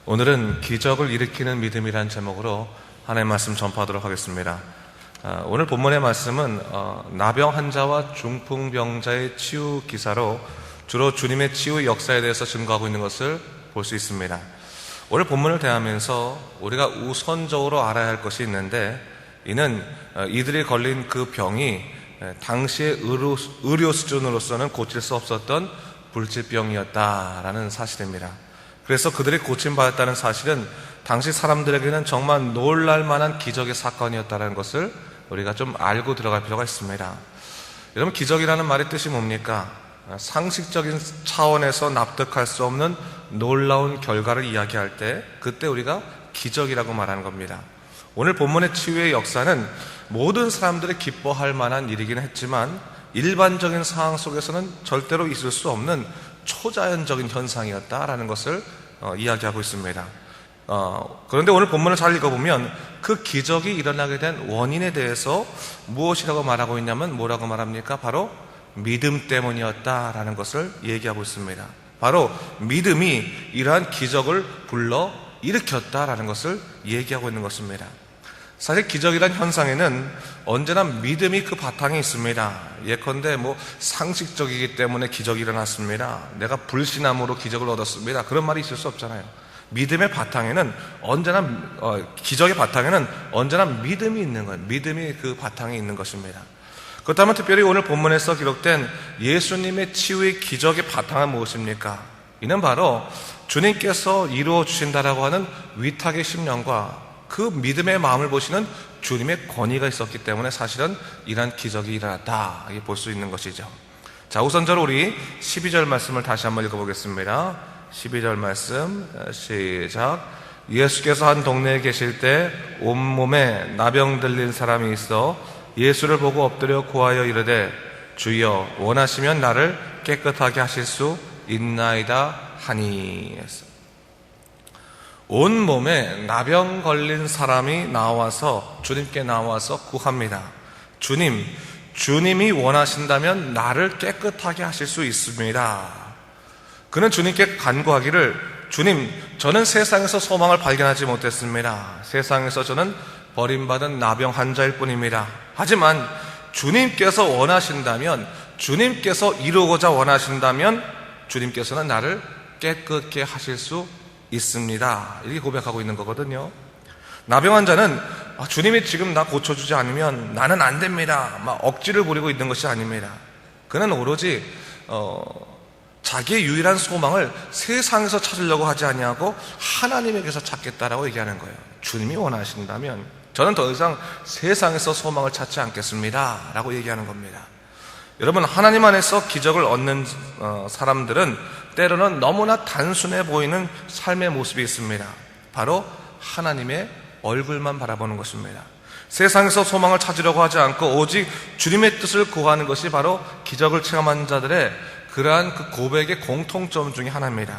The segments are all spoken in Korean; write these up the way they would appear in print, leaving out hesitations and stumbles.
오늘은 기적을 일으키는 믿음이란 제목으로 하나님의 말씀 전파하도록 하겠습니다. 오늘 본문의 말씀은 나병 환자와 중풍병자의 치유 기사로 주로 주님의 치유 역사에 대해서 증거하고 있는 것을 볼 수 있습니다. 오늘 본문을 대하면서 우리가 우선적으로 알아야 할 것이 있는데, 이는 이들이 걸린 그 병이 당시의 의료 수준으로서는 고칠 수 없었던 불치병이었다라는 사실입니다. 그래서 그들이 고침받았다는 사실은 당시 사람들에게는 정말 놀랄 만한 기적의 사건이었다는 것을 우리가 좀 알고 들어갈 필요가 있습니다. 여러분, 기적이라는 말의 뜻이 뭡니까? 상식적인 차원에서 납득할 수 없는 놀라운 결과를 이야기할 때, 그때 우리가 기적이라고 말하는 겁니다. 오늘 본문의 치유의 역사는 모든 사람들이 기뻐할 만한 일이긴 했지만 일반적인 상황 속에서는 절대로 있을 수 없는 초자연적인 현상이었다라는 것을 이야기하고 있습니다. 그런데 오늘 본문을 잘 읽어보면 그 기적이 일어나게 된 원인에 대해서 무엇이라고 말하고 있냐면, 뭐라고 말합니까? 바로 믿음 때문이었다라는 것을 얘기하고 있습니다. 바로 믿음이 이러한 기적을 불러 일으켰다라는 것을 얘기하고 있는 것입니다. 사실 기적이란 현상에는 언제나 믿음이 그 바탕에 있습니다. 예컨대 상식적이기 때문에 기적이 일어났습니다, 내가 불신함으로 기적을 얻었습니다, 그런 말이 있을 수 없잖아요. 믿음의 바탕에는 언제나 기적의 바탕에는 언제나 믿음이 있는 거예요. 믿음이 그 바탕에 있는 것입니다. 그렇다면 특별히 오늘 본문에서 기록된 예수님의 치유의 기적의 바탕은 무엇입니까? 이는 바로 주님께서 이루어 주신다라고 하는 위탁의 심령과 그 믿음의 마음을 보시는 주님의 권위가 있었기 때문에 사실은 이러한 기적이 일어났다, 볼 수 있는 것이죠. 자, 우선적으로 우리 12절 말씀을 다시 한번 읽어보겠습니다. 12절 말씀 시작. 예수께서 한 동네에 계실 때 온몸에 나병 들린 사람이 있어 예수를 보고 엎드려 구하여 이르되, 주여 원하시면 나를 깨끗하게 하실 수 있나이다 하니. 온몸에 나병 걸린 사람이 주님께 나와서 구합니다. 주님이 원하신다면 나를 깨끗하게 하실 수 있습니다. 그는 주님께 간구하기를, 주님, 저는 세상에서 소망을 발견하지 못했습니다. 세상에서 저는 버림받은 나병 환자일 뿐입니다. 하지만 주님께서 원하신다면, 주님께서 이루고자 원하신다면 주님께서는 나를 깨끗게 하실 수 있습니다. 이렇게 고백하고 있는 거거든요. 나병 환자는 주님이 지금 나 고쳐주지 않으면 나는 안 됩니다, 억지를 부리고 있는 것이 아닙니다. 그는 오로지 자기의 유일한 소망을 세상에서 찾으려고 하지 아니하고 하나님에게서 찾겠다라고 얘기하는 거예요. 주님이 원하신다면 저는 더 이상 세상에서 소망을 찾지 않겠습니다 라고 얘기하는 겁니다. 여러분, 하나님 안에서 기적을 얻는 사람들은 때로는 너무나 단순해 보이는 삶의 모습이 있습니다. 바로 하나님의 얼굴만 바라보는 것입니다. 세상에서 소망을 찾으려고 하지 않고 오직 주님의 뜻을 구하는 것이 바로 기적을 체험한 자들의 그러한 그 고백의 공통점 중에 하나입니다.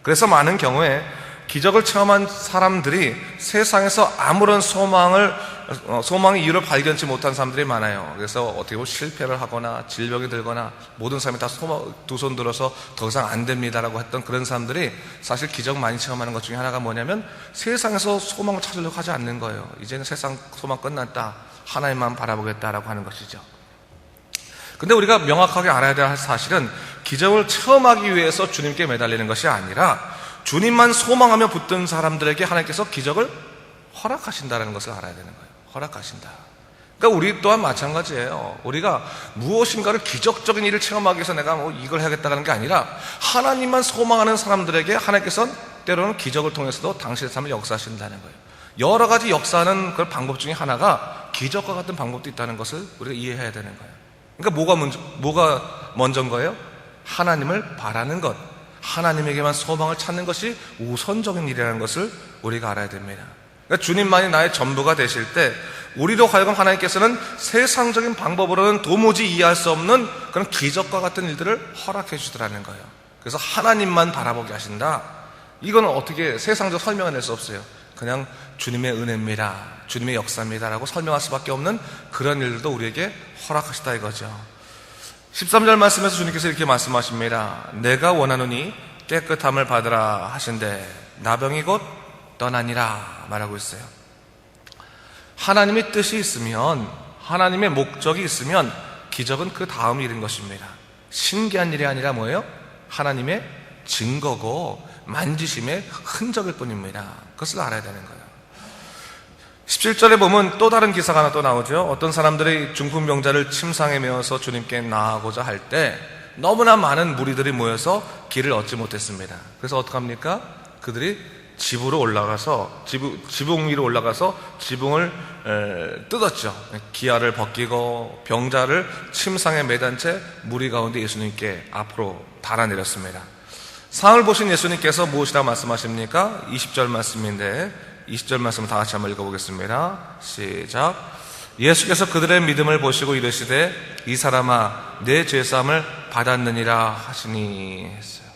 그래서 많은 경우에 기적을 체험한 사람들이 세상에서 아무런 소망의 이유를 발견치 못한 사람들이 많아요. 그래서 어떻게 보면 실패를 하거나 질병이 들거나 모든 사람이 다 두 손 들어서 더 이상 안 됩니다라고 했던 그런 사람들이 사실 기적 많이 체험하는 것 중에 하나가 뭐냐면 세상에서 소망을 찾으려고 하지 않는 거예요. 이제는 세상 소망 끝났다, 하나님만 바라보겠다라고 하는 것이죠. 근데 우리가 명확하게 알아야 될 사실은 기적을 체험하기 위해서 주님께 매달리는 것이 아니라 주님만 소망하며 붙든 사람들에게 하나님께서 기적을 허락하신다는 것을 알아야 되는 거예요. 허락하신다. 그러니까 우리 또한 마찬가지예요. 우리가 무엇인가를 기적적인 일을 체험하기 위해서 내가 이걸 해야겠다는 게 아니라 하나님만 소망하는 사람들에게 하나님께서는 때로는 기적을 통해서도 당신의 삶을 역사하신다는 거예요. 여러 가지 역사하는 그 방법 중에 하나가 기적과 같은 방법도 있다는 것을 우리가 이해해야 되는 거예요. 그러니까 뭐가 먼저인 거예요? 하나님을 바라는 것, 하나님에게만 소망을 찾는 것이 우선적인 일이라는 것을 우리가 알아야 됩니다. 그러니까 주님만이 나의 전부가 되실 때 우리도 하여금 하나님께서는 세상적인 방법으로는 도무지 이해할 수 없는 그런 기적과 같은 일들을 허락해 주시더라는 거예요. 그래서 하나님만 바라보게 하신다. 이거는 어떻게 세상적 설명을 낼 수 없어요. 그냥 주님의 은혜입니다, 주님의 역사입니다 라고 설명할 수밖에 없는 그런 일들도 우리에게 허락하시다 이거죠. 13절 말씀에서 주님께서 이렇게 말씀하십니다. 내가 원하노니 깨끗함을 받으라 하신대 나병이 곧 떠나니라 말하고 있어요. 하나님의 뜻이 있으면, 하나님의 목적이 있으면 기적은 그 다음 일인 것입니다. 신기한 일이 아니라 뭐예요? 하나님의 증거고 만지심의 흔적일 뿐입니다. 그것을 알아야 되는 거예요. 17절에 보면 또 다른 기사가 하나 또 나오죠. 어떤 사람들이 중풍병자를 침상에 메어서 주님께 나아가고자 할 때 너무나 많은 무리들이 모여서 길을 얻지 못했습니다. 그래서 어떡합니까? 그들이 집으로 올라가서 지붕 위로 올라가서 지붕을 뜯었죠. 기아를 벗기고 병자를 침상에 매단 채 무리 가운데 예수님께 앞으로 달아내렸습니다. 상을 보신 예수님께서 무엇이라 말씀하십니까? 20절 말씀인데 20절 말씀을 다 같이 한번 읽어보겠습니다. 시작. 예수께서 그들의 믿음을 보시고 이르시되 이 사람아 내 죄사함을 받았느니라 하시니 했어요.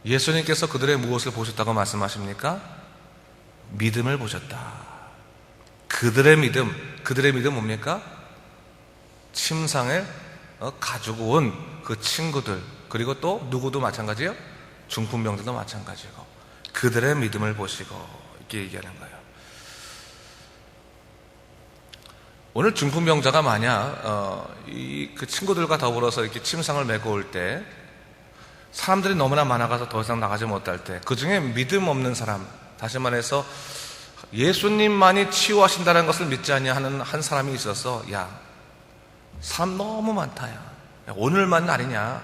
예수님께서 그들의 무엇을 보셨다고 말씀하십니까? 믿음을 보셨다. 그들의 믿음 뭡니까? 침상에 가지고 온 그 친구들, 그리고 또 누구도 마찬가지예요? 중풍병들도 마찬가지고 그들의 믿음을 보시고 이렇게 얘기하는 거예요. 오늘 중풍병자가 만약 그 친구들과 더불어서 이렇게 침상을 메고 올 때 사람들이 너무나 많아가서 더 이상 나가지 못할 때 그 중에 믿음 없는 사람, 다시 말해서 예수님만이 치유하신다는 것을 믿지 않냐는 한 사람이 있어서 야, 사람 너무 많다. 야, 오늘만 날이냐?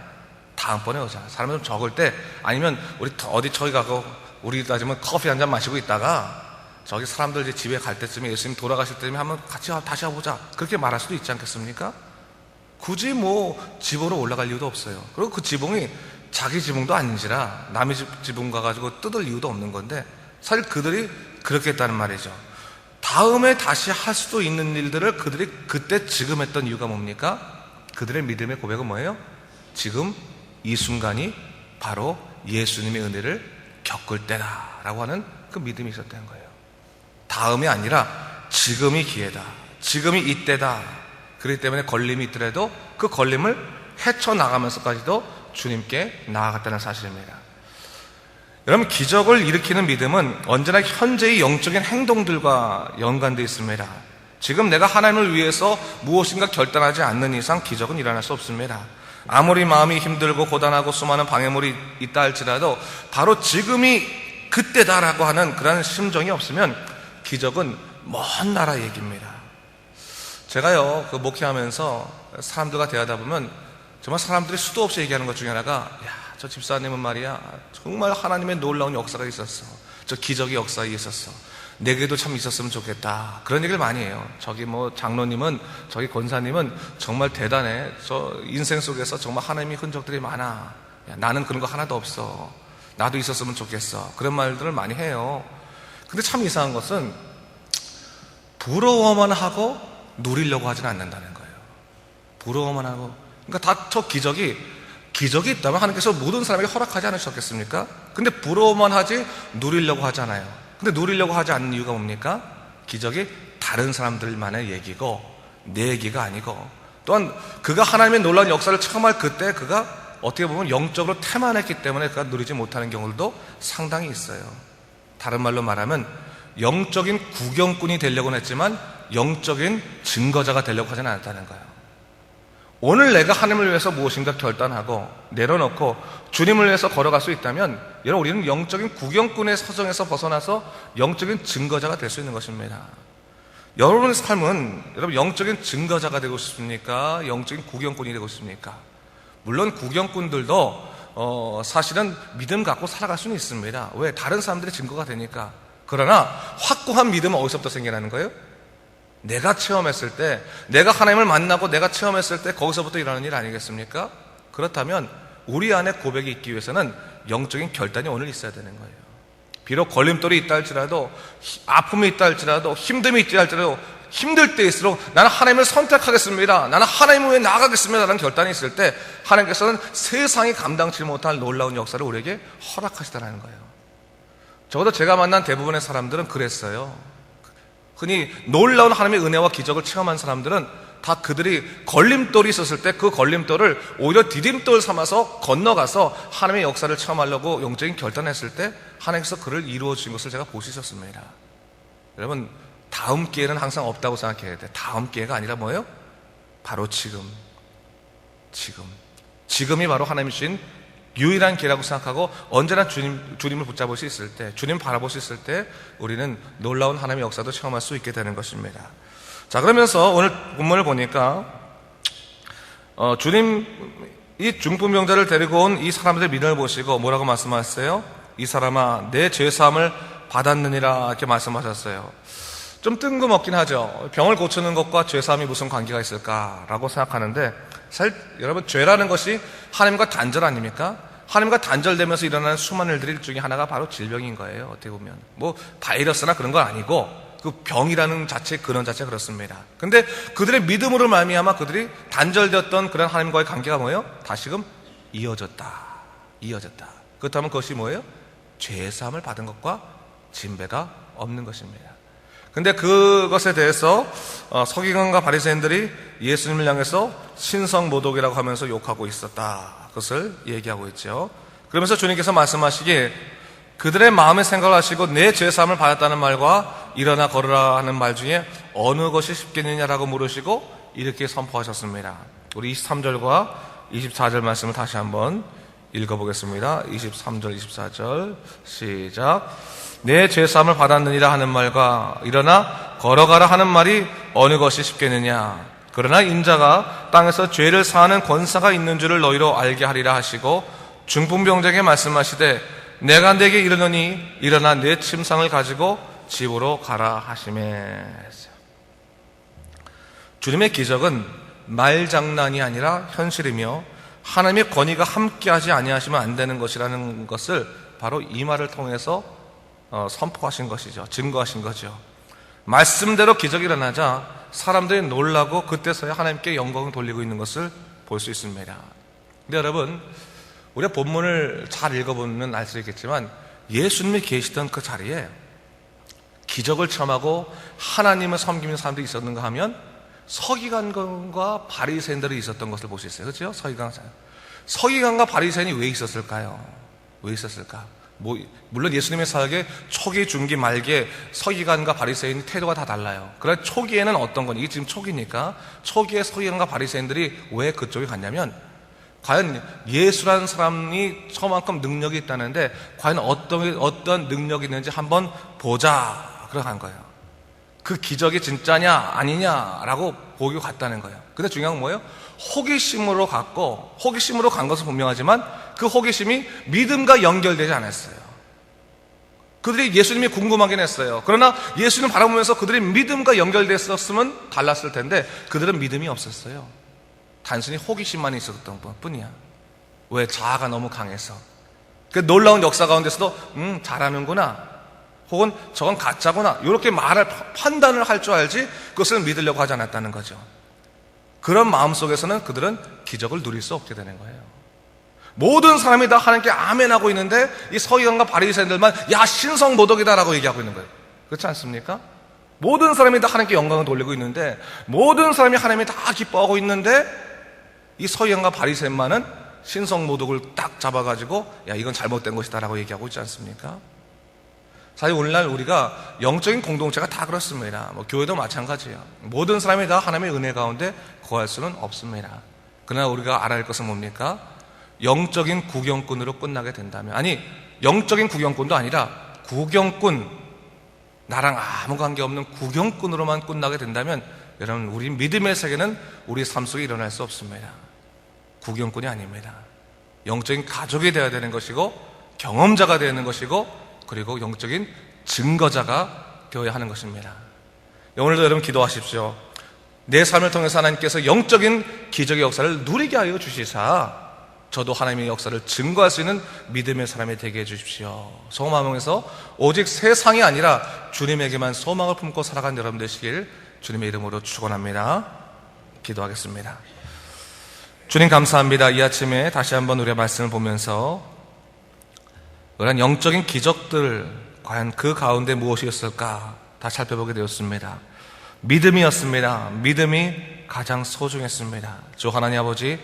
다음번에 오자. 사람이 좀 적을 때 아니면 우리 어디 저기 가고 우리 따지면 커피 한잔 마시고 있다가 저기 사람들 이제 집에 갈 때쯤에 예수님 돌아가실 때쯤에 한번 같이 다시 와보자. 그렇게 말할 수도 있지 않겠습니까? 굳이 뭐 지붕으로 올라갈 이유도 없어요. 그리고 그 지붕이 자기 지붕도 아닌지라 남의 지붕 가가지고 뜯을 이유도 없는 건데 사실 그들이 그렇게 했다는 말이죠. 다음에 다시 할 수도 있는 일들을 그들이 그때 지금 했던 이유가 뭡니까? 그들의 믿음의 고백은 뭐예요? 지금 이 순간이 바로 예수님의 은혜를 겪을 때다라고 하는 그 믿음이 있었다는 거예요. 다음이 아니라 지금이 기회다. 지금이 이때다. 그렇기 때문에 걸림이 있더라도 그 걸림을 헤쳐나가면서까지도 주님께 나아갔다는 사실입니다. 여러분, 기적을 일으키는 믿음은 언제나 현재의 영적인 행동들과 연관되어 있습니다. 지금 내가 하나님을 위해서 무엇인가 결단하지 않는 이상 기적은 일어날 수 없습니다. 아무리 마음이 힘들고 고단하고 수많은 방해물이 있다 할지라도 바로 지금이 그때다라고 하는 그런 심정이 없으면 기적은 먼 나라 얘기입니다. 제가요, 그 목회하면서 사람들과 대하다 보면 정말 사람들이 수도 없이 얘기하는 것 중에 하나가 야, 저 집사님은 말이야 정말 하나님의 놀라운 역사가 있었어. 저 기적의 역사가 있었어. 내게도 참 있었으면 좋겠다. 그런 얘기를 많이 해요. 저기 뭐 장로님은, 저기 권사님은 정말 대단해. 저 인생 속에서 정말 하나님의 흔적들이 많아. 야, 나는 그런 거 하나도 없어. 나도 있었으면 좋겠어. 그런 말들을 많이 해요. 근데 참 이상한 것은 부러워만 하고 누리려고 하지는 않는다는 거예요. 부러워만 하고. 그러니까 다 저 기적이 있다면 하나님께서 모든 사람에게 허락하지 않으셨겠습니까? 근데 부러워만 하지 누리려고 하잖아요. 근데 누리려고 하지 않는 이유가 뭡니까? 기적이 다른 사람들만의 얘기고 내 얘기가 아니고, 또한 그가 하나님의 놀라운 역사를 처음 할 그때 그가 어떻게 보면 영적으로 태만했기 때문에 그가 누리지 못하는 경우들도 상당히 있어요. 다른 말로 말하면 영적인 구경꾼이 되려고는 했지만 영적인 증거자가 되려고 하지는 않았다는 거예요. 오늘 내가 하나님을 위해서 무엇인가 결단하고 내려놓고 주님을 위해서 걸어갈 수 있다면 여러분, 우리는 영적인 구경꾼의 서정에서 벗어나서 영적인 증거자가 될 수 있는 것입니다. 여러분의 삶은 여러분 영적인 증거자가 되고 싶습니까? 영적인 구경꾼이 되고 싶습니까? 물론 구경꾼들도 사실은 믿음 갖고 살아갈 수는 있습니다. 왜? 다른 사람들의 증거가 되니까. 그러나 확고한 믿음은 어디서부터 생겨나는 거예요? 내가 체험했을 때, 내가 하나님을 만나고 내가 체험했을 때 거기서부터 일어나는 일 아니겠습니까? 그렇다면 우리 안에 고백이 있기 위해서는 영적인 결단이 오늘 있어야 되는 거예요. 비록 걸림돌이 있다 할지라도, 아픔이 있다 할지라도, 힘듦이 있다 할지라도, 힘들 때일수록 나는 하나님을 선택하겠습니다, 나는 하나님 위에 나아가겠습니다 라는 결단이 있을 때 하나님께서는 세상이 감당치 못할 놀라운 역사를 우리에게 허락하시다는 거예요. 적어도 제가 만난 대부분의 사람들은 그랬어요. 흔히 놀라운 하나님의 은혜와 기적을 체험한 사람들은 다 그들이 걸림돌이 있었을 때 그 걸림돌을 오히려 디딤돌 삼아서 건너가서 하나님의 역사를 체험하려고 영적인 결단했을 때 하나님께서 그를 이루어 주신 것을 제가 볼 수 있었습니다. 여러분, 다음 기회는 항상 없다고 생각해야 돼요. 다음 기회가 아니라 뭐예요? 바로 지금이 바로 하나님이 주신 유일한 기회라고 생각하고 언제나 주님을 붙잡을 수 있을 때, 주님을 바라볼 수 있을 때 우리는 놀라운 하나님의 역사도 체험할 수 있게 되는 것입니다. 자, 그러면서 오늘 본문을 보니까 주님이 중풍병자를 데리고 온 이 사람들의 믿음을 보시고 뭐라고 말씀하셨어요? 이 사람아, 내 죄사함을 받았느니라 이렇게 말씀하셨어요. 좀 뜬금없긴 하죠. 병을 고치는 것과 죄사함이 무슨 관계가 있을까라고 생각하는데, 사실 여러분, 죄라는 것이 하나님과 단절 아닙니까? 하나님과 단절되면서 일어나는 수많은 일들이 중에 하나가 바로 질병인 거예요. 어떻게 보면 뭐 바이러스나 그런 건 아니고 그 병이라는 자체, 근원 자체가 그렇습니다. 근데 그들의 믿음으로 말미암아 그들이 단절되었던 그런 하나님과의 관계가 뭐예요? 다시금 이어졌다. 그렇다면 그것이 뭐예요? 죄사함을 받은 것과 진배가 없는 것입니다. 근데 그것에 대해서 서기관과 바리새인들이 예수님을 향해서 신성모독이라고 하면서 욕하고 있었다. 그것을 얘기하고 있죠. 그러면서 주님께서 말씀하시기에 그들의 마음의 생각을 하시고 내 죄사함을 받았다는 말과 일어나 걸으라 하는 말 중에 어느 것이 쉽겠느냐라고 물으시고 이렇게 선포하셨습니다. 우리 23절과 24절 말씀을 다시 한번 읽어보겠습니다. 23절, 24절 시작. 내 죄사함을 받았느니라 하는 말과 일어나 걸어가라 하는 말이 어느 것이 쉽겠느냐. 그러나 인자가 땅에서 죄를 사하는 권사가 있는 줄을 너희로 알게 하리라 하시고 중풍병자에게 말씀하시되 내가 네게 이르노니 일어나 내 침상을 가지고 집으로 가라 하시매. 주님의 기적은 말장난이 아니라 현실이며 하나님의 권위가 함께하지 아니하시면 안 되는 것이라는 것을 바로 이 말을 통해서 선포하신 것이죠. 증거하신 거죠. 말씀대로 기적이 일어나자 사람들이 놀라고 그때서야 하나님께 영광을 돌리고 있는 것을 볼 수 있습니다. 근데 여러분, 우리가 본문을 잘 읽어보면 알 수 있겠지만 예수님이 계시던 그 자리에 기적을 체험하고 하나님을 섬기는 사람들이 있었는가 하면 서기관과 바리새인들이 있었던 것을 볼 수 있어요. 그렇죠? 서기관과 바리새인이 왜 있었을까요? 왜 있었을까? 물론 예수님의 사역의 초기, 중기, 말기에 서기관과 바리새인의 태도가 다 달라요. 그러나 초기에는 어떤 거니? 이게 지금 초기니까 초기에 서기관과 바리새인들이 왜 그쪽에 갔냐면 과연 예수라는 사람이 저만큼 능력이 있다는데 과연 어떤 능력이 있는지 한번 보자. 그러고 간 거예요. 그 기적이 진짜냐 아니냐라고 보고 갔다는 거예요. 근데 중요한 건 뭐예요? 호기심으로 간 것은 분명하지만 그 호기심이 믿음과 연결되지 않았어요. 그들이 예수님이 궁금하긴 했어요. 그러나 예수님 바라보면서 그들이 믿음과 연결됐었으면 달랐을 텐데 그들은 믿음이 없었어요. 단순히 호기심만 있었던 뿐이야. 왜? 자아가 너무 강해서. 그 놀라운 역사 가운데서도 잘하는구나, 혹은 저건 가짜구나, 이렇게 판단을 할 줄 알지 그것을 믿으려고 하지 않았다는 거죠. 그런 마음 속에서는 그들은 기적을 누릴 수 없게 되는 거예요. 모든 사람이 다 하나님께 아멘하고 있는데 이 서기관과 바리새인들만 야 신성모독이다라고 얘기하고 있는 거예요. 그렇지 않습니까? 모든 사람이 다 하나님께 영광을 돌리고 있는데, 모든 사람이 하나님이 다 기뻐하고 있는데 이 서기관과 바리새인만은 신성모독을 딱 잡아가지고 야 이건 잘못된 것이다라고 얘기하고 있지 않습니까? 사실 오늘날 우리가 영적인 공동체가 다 그렇습니다. 교회도 마찬가지예요. 모든 사람이 다 하나님의 은혜 가운데 거할 수는 없습니다. 그러나 우리가 알아야 할 것은 뭡니까? 영적인 구경꾼으로 끝나게 된다면, 아니 영적인 구경꾼도 아니라 구경꾼, 나랑 아무 관계없는 구경꾼으로만 끝나게 된다면 여러분, 우리 믿음의 세계는 우리 삶 속에 일어날 수 없습니다. 구경꾼이 아닙니다. 영적인 가족이 되어야 되는 것이고 경험자가 되어야 하는 것이고 그리고 영적인 증거자가 되어야 하는 것입니다. 오늘도 여러분 기도하십시오. 내 삶을 통해서 하나님께서 영적인 기적의 역사를 누리게 하여 주시사 저도 하나님의 역사를 증거할 수 있는 믿음의 사람이 되게 해주십시오. 소망에서 오직 세상이 아니라 주님에게만 소망을 품고 살아간 여러분 되시길 주님의 이름으로 축원합니다. 기도하겠습니다. 주님 감사합니다. 이 아침에 다시 한번 우리의 말씀을 보면서 그런 영적인 기적들, 과연 그 가운데 무엇이었을까 다시 살펴보게 되었습니다. 믿음이었습니다. 믿음이 가장 소중했습니다. 주 하나님 아버지,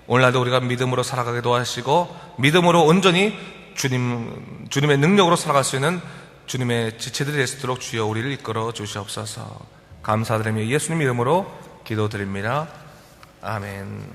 오늘날도 우리가 믿음으로 살아가게 도와주시고 믿음으로 온전히 주님의 능력으로 살아갈 수 있는 주님의 지체들이 될 수 있도록 주여 우리를 이끌어 주시옵소서. 감사드리며 예수님 이름으로 기도드립니다. 아멘.